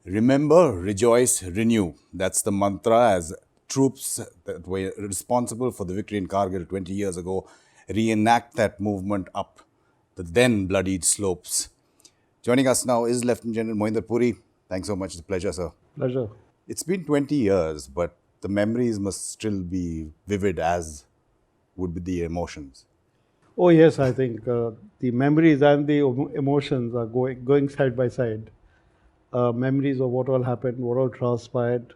Remember, rejoice, renew. That's the mantra as troops that were responsible for the victory in Kargil 20 years ago reenact that movement up the then bloodied slopes. Joining us now is Lieutenant General Mohinder Puri. Thanks so much. It's a pleasure, sir. Pleasure. It's been 20 years, but the memories must still be vivid as would be the emotions. Oh yes, I think the memories and the emotions are going side by side. Memories of what all happened, what all transpired,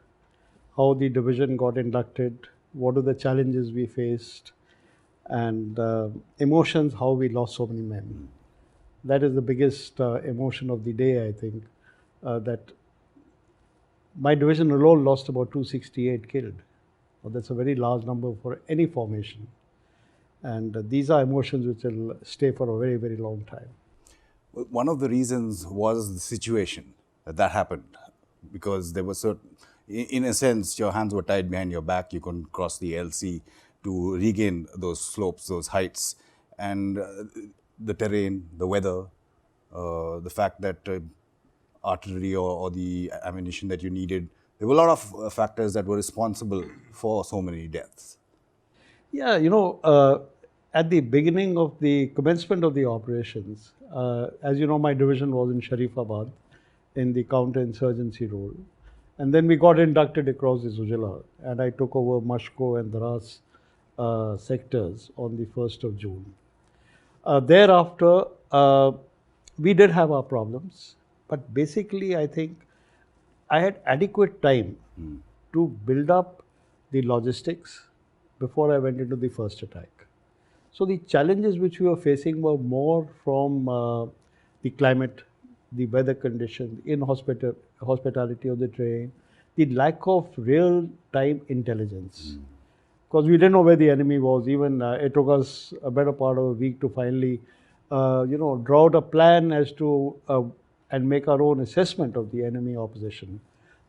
how the division got inducted, what are the challenges we faced, and emotions, how we lost so many men. That is the biggest emotion of the day, I think. That my division alone lost about 268 killed. Well, that's a very large number for any formation. And these are emotions which will stay for a very, very long time. One of the reasons was the situation that happened, because there were certain, in a sense, your hands were tied behind your back. You couldn't cross the LC to regain those slopes, those heights, and the terrain, the weather, the fact that artillery or the ammunition that you needed. There were a lot of factors that were responsible for so many deaths. Yeah, at the beginning of the commencement of the operations, as you know, my division was in Sharifabad in the counter-insurgency role. And then we got inducted across the Zujila, and I took over Mashko and Daras sectors on the 1st of June. Thereafter, we did have our problems, but basically, I think I had adequate time to build up the logistics before I went into the first attack. So the challenges which we were facing were more from the climate, the weather conditions, hospitality of the terrain, the lack of real-time intelligence. Because we didn't know where the enemy was. Even it took us a better part of a week to finally, draw out a plan as to and make our own assessment of the enemy opposition.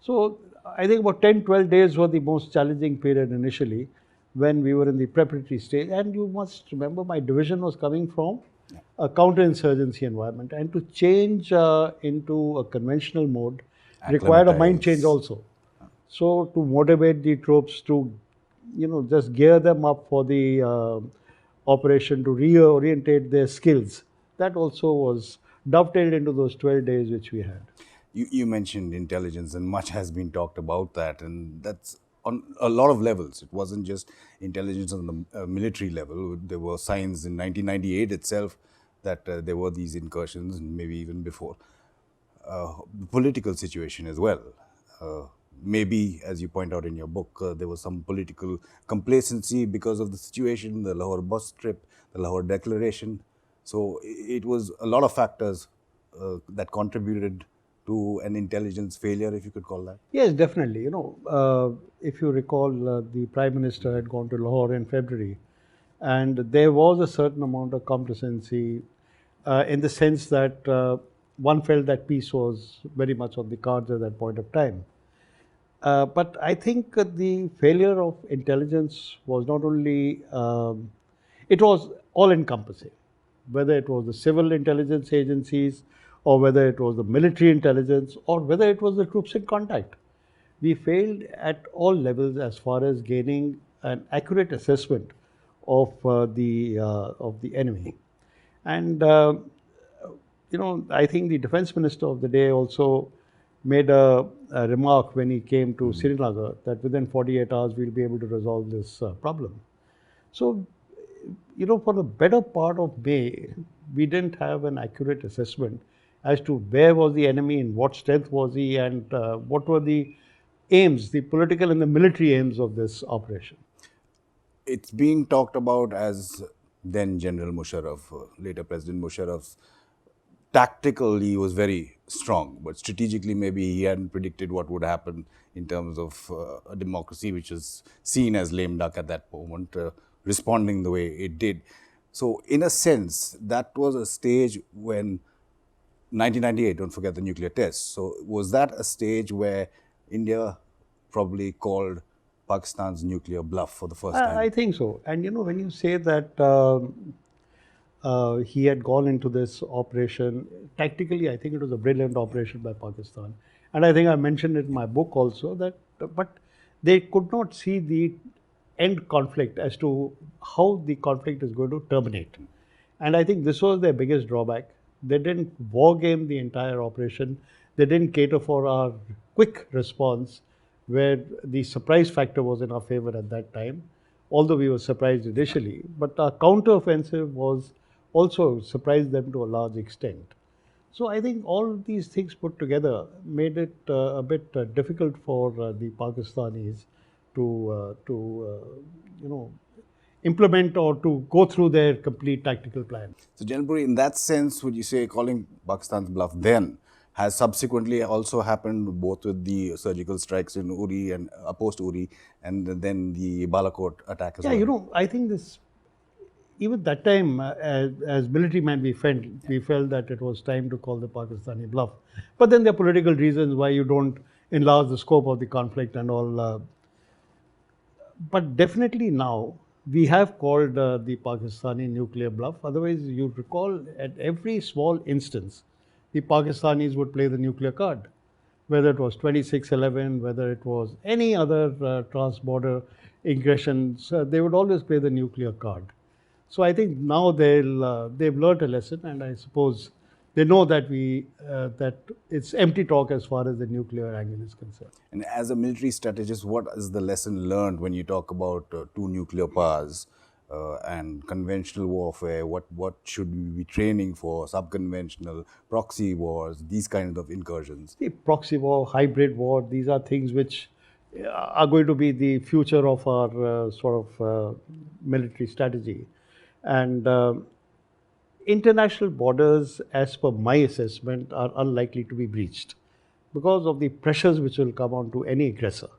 So I think about 10, 12 days were the most challenging period initially when we were in the preparatory stage. And you must remember my division was coming from a counterinsurgency environment. And to change into a conventional mode required a mind change Acclimatize. also. So to motivate the troops to, just gear them up for the operation, to reorientate their skills, that also was dovetailed into those 12 days which we had. You mentioned intelligence, and much has been talked about that, and that's on a lot of levels. It wasn't just intelligence on the military level. There were signs in 1998 itself that there were these incursions, and maybe even before. The political situation as well. Maybe, as you point out in your book, there was some political complacency because of the situation, the Lahore bus trip, the Lahore declaration. So it was a lot of factors that contributed to an intelligence failure, if you could call that. Yes, definitely. If you recall, the Prime Minister had gone to Lahore in February, and there was a certain amount of complacency in the sense that one felt that peace was very much on the cards at that point of time. But I think the failure of intelligence was not only, it was all encompassing, whether it was the civil intelligence agencies or whether it was the military intelligence or whether it was the troops in contact. We failed at all levels as far as gaining an accurate assessment of the enemy. And I think the defense minister of the day also made a remark when he came to Srinagar that within 48 hours we'll be able to resolve this problem. So, for the better part of May, we didn't have an accurate assessment as to where was the enemy, in what strength was he, and what were the aims, the political and the military aims of this operation. It's being talked about as then General Musharraf, later President Musharraf. Tactically, he was very strong, but strategically, maybe he hadn't predicted what would happen in terms of a democracy which was seen as lame duck at that moment, responding the way it did. So, in a sense, that was a stage when 1998, don't forget the nuclear test. So, was that a stage where India probably called Pakistan's nuclear bluff for the first I time? think so. And when you say that he had gone into this operation, tactically, I think it was a brilliant operation by Pakistan. And I think I mentioned it in my book also that, but they could not see the end conflict as to how the conflict is going to terminate. And I think this was their biggest drawback. They didn't war game the entire operation. They didn't cater for our quick response, where the surprise factor was in our favor at that time, although we were surprised initially. But our counter-offensive was also surprised them to a large extent. So I think all these things put together made it a bit difficult for the Pakistanis to you know implement or to go through their complete tactical plan. So, General Puri, in that sense, would you say calling Pakistan's bluff then has subsequently also happened both with the surgical strikes in Uri and post Uri, and then the Balakot attack as Yeah, well? I think this even that time, as military men, we felt that it was time to call the Pakistani bluff. But then there are political reasons why you don't enlarge the scope of the conflict and all. But definitely now we have called the Pakistani nuclear bluff. Otherwise, you recall at every small instance, the Pakistanis would play the nuclear card, whether it was 2611, whether it was any other trans-border aggressions, they would always play the nuclear card. So I think now they've learned a lesson, and I suppose they know that that it's empty talk as far as the nuclear angle is concerned. And as a military strategist, what is the lesson learned when you talk about two nuclear powers and conventional warfare? What should we be training for? Subconventional, proxy wars, these kinds of incursions. The proxy war, hybrid war, these are things which are going to be the future of our military strategy. And international borders, as per my assessment, are unlikely to be breached because of the pressures which will come on to any aggressor.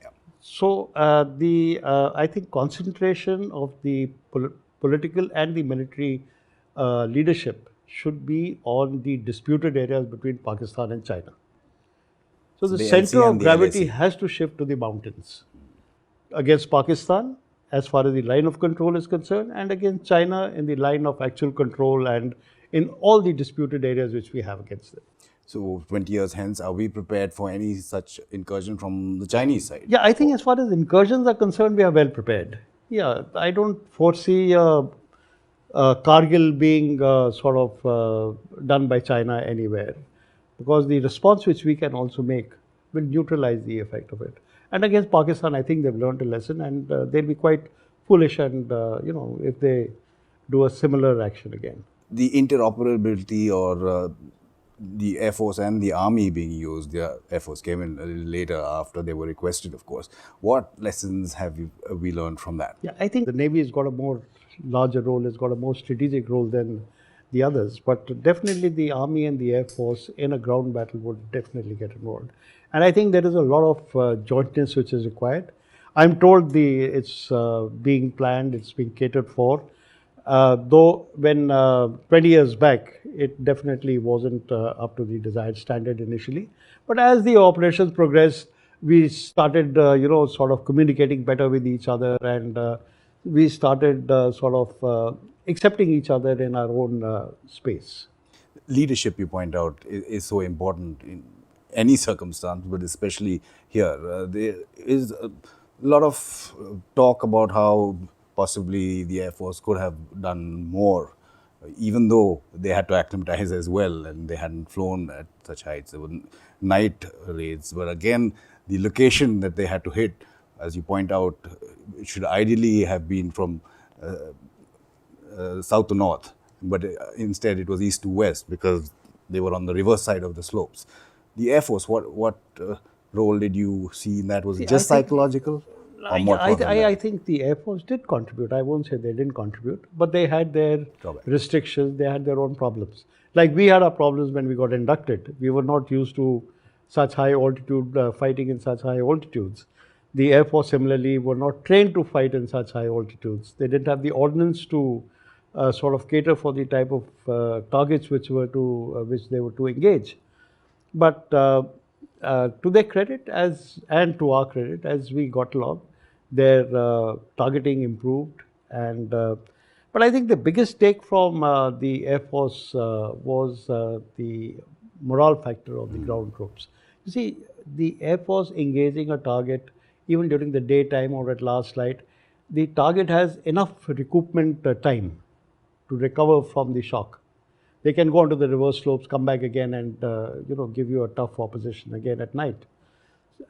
Yeah. So the I think concentration of the political and the military leadership should be on the disputed areas between Pakistan and China. So So the the LC center of and the gravity LAC. has to shift to the mountains against Pakistan as far as the line of control is concerned, and against China in the line of actual control and in all the disputed areas which we have against them. So 20 years hence, are we prepared for any such incursion from the Chinese side? Yeah, I think as far as incursions are concerned, we are well prepared. Yeah, I don't foresee Kargil being done by China anywhere, because the response which we can also make will neutralize the effect of it. And against Pakistan, I think they've learned a lesson, and they'll be quite foolish, and if they do a similar action again. The interoperability or the Air Force and the Army being used, the Air Force came in a little later after they were requested, of course. What lessons have we learned from that? Yeah, I think the Navy has got a more larger role, has got a more strategic role than the others. But definitely the Army and the Air Force in a ground battle would definitely get involved. And I think there is a lot of jointness which is required. I'm told it's being planned, it's being catered for. Though when 20 years back, it definitely wasn't up to the desired standard initially. But as the operations progressed, we started, sort of communicating better with each other, and we started accepting each other in our own space. Leadership, you point out, is so important in any circumstance, but especially here. There is a lot of talk about how possibly the Air Force could have done more, even though they had to acclimatize as well and they hadn't flown at such heights. There were night raids, but again, the location that they had to hit, as you point out, should ideally have been from south to north, but instead it was east to west because they were on the reverse side of the slopes. The Air Force, what role did you see in that? Was it See, I just think psychological or Yeah, more thought than I that? think the Air Force did contribute. I won't say they didn't contribute, but they had their Drawback. restrictions, they had their own problems. Like we had our problems when we got inducted. We were not used to such high altitude fighting in such high altitudes. The Air Force similarly were not trained to fight in such high altitudes. They didn't have the ordnance to cater for the type of targets which they were to engage. But to their credit, and to our credit, as we got along, their targeting improved. And but I think the biggest take from the Air Force was the morale factor of the ground troops. You see, the Air Force engaging a target, even during the daytime or at last light, the target has enough recoupment time to recover from the shock. They can go onto the reverse slopes, come back again, and give you a tough opposition again at night.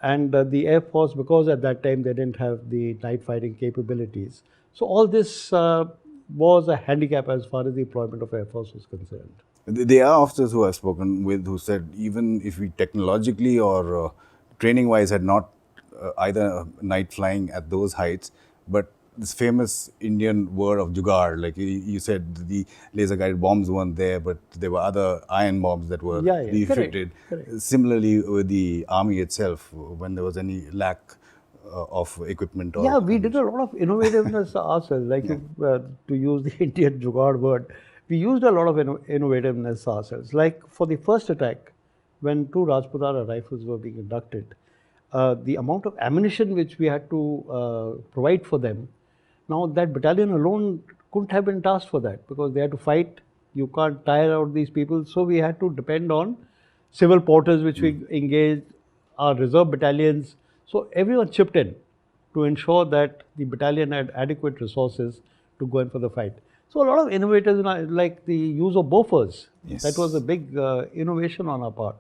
And the Air Force, because at that time they didn't have the night fighting capabilities, so all this was a handicap as far as the deployment of Air Force was concerned. There are officers who I've spoken with who said even if we technologically or training-wise had not either night flying at those heights, but this famous Indian word of jugaad, like you said, the laser-guided bombs weren't there, but there were other iron bombs that were Yeah, yeah, refitted. correct. Similarly, with the army itself, when there was any lack of equipment or Yeah, we did a lot of innovativeness ourselves. Like to use the Indian jugaad word, we used a lot of innovativeness ourselves. Like for the first attack, when two Rajputana rifles were being inducted, the amount of ammunition which we had to provide for them, now that battalion alone couldn't have been tasked for that because they had to fight. You can't tire out these people, so we had to depend on civil porters, which we engaged, our reserve battalions. So everyone chipped in to ensure that the battalion had adequate resources to go in for the fight. So a lot of innovators, like the use of Bofors, that was a big innovation on our part.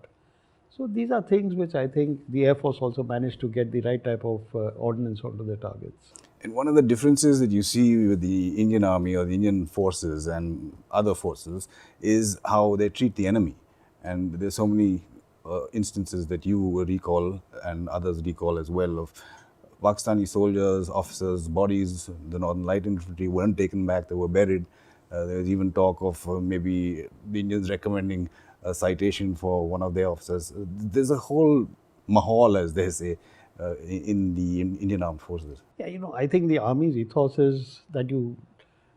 So these are things which I think the Air Force also managed to get the right type of ordnance onto their targets. And one of the differences that you see with the Indian Army or the Indian forces and other forces is how they treat the enemy. And there's so many instances that you recall and others recall as well of Pakistani soldiers, officers, bodies, the Northern Light Infantry weren't taken back, they were buried. There was even talk of maybe the Indians recommending a citation for one of their officers. There's a whole mahal, as they say, in the Indian Armed Forces. Yeah, I think the Army's ethos is that you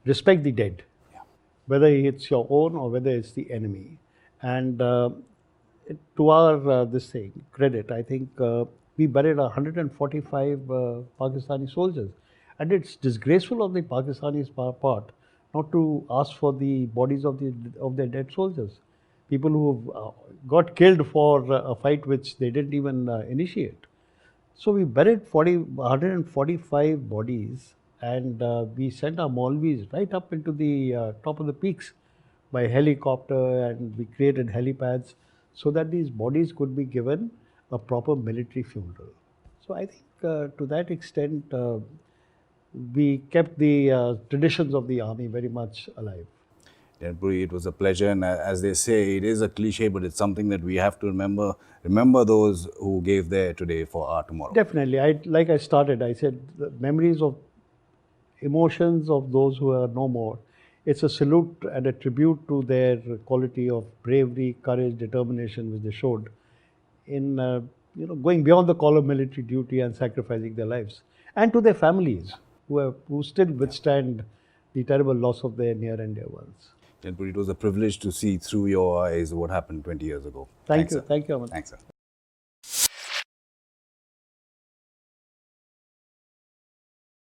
respect the dead, whether it's your own or whether it's the enemy. And to our credit, I think we buried 145 Pakistani soldiers. And it's disgraceful of the Pakistanis' part not to ask for the bodies of their dead soldiers. People who got killed for a fight which they didn't even initiate. So we buried 145 bodies, and we sent our Maulvis right up into the top of the peaks by helicopter, and we created helipads so that these bodies could be given a proper military funeral. So I think to that extent, we kept the traditions of the army very much alive. Retd Puri, it was a pleasure, and as they say, it is a cliche, but it's something that we have to remember. Remember those who gave their today for our tomorrow. Definitely. I started, I said, the memories of emotions of those who are no more. It's a salute and a tribute to their quality of bravery, courage, determination which they showed in going beyond the call of military duty and sacrificing their lives, and to their families who still withstand the terrible loss of their near and dear ones. Retd Puri, it was a privilege to see through your eyes what happened 20 years ago. Thank you. Thank you, Amit. Thanks, sir.